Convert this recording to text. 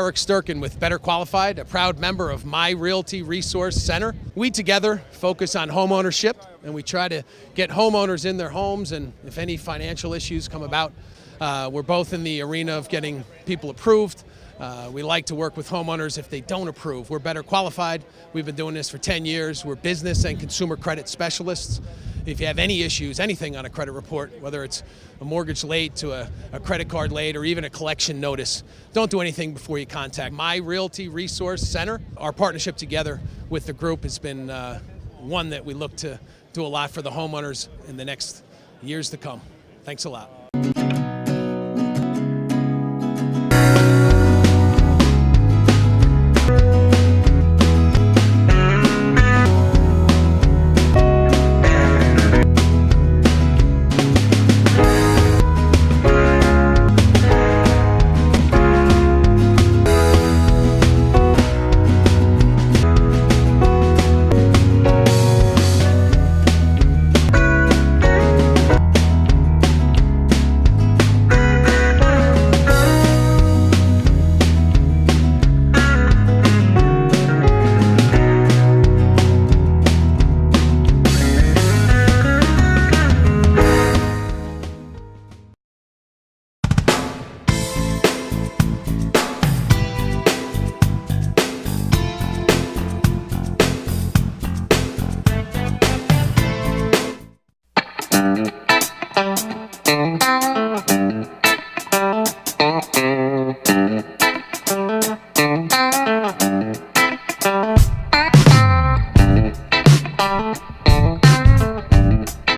Eric Sturkin with Better Qualified, a proud member of my Realty Resource Center. We together focus on home ownership, and we try to get homeowners in their homes, and if any financial issues come about, we're both in the arena of getting people approved. We like to work with homeowners if they don't approve. We're Better Qualified. We've been doing this for 10 years. We're business and consumer credit specialists. If you have any issues, anything on a credit report, whether it's a mortgage late to a credit card late or even a collection notice, don't do anything before you contact my Realty Resource Center. Our partnership together with the group has been one that we look to do a lot for the homeowners in the next years to come. Thanks a lot. Thank you.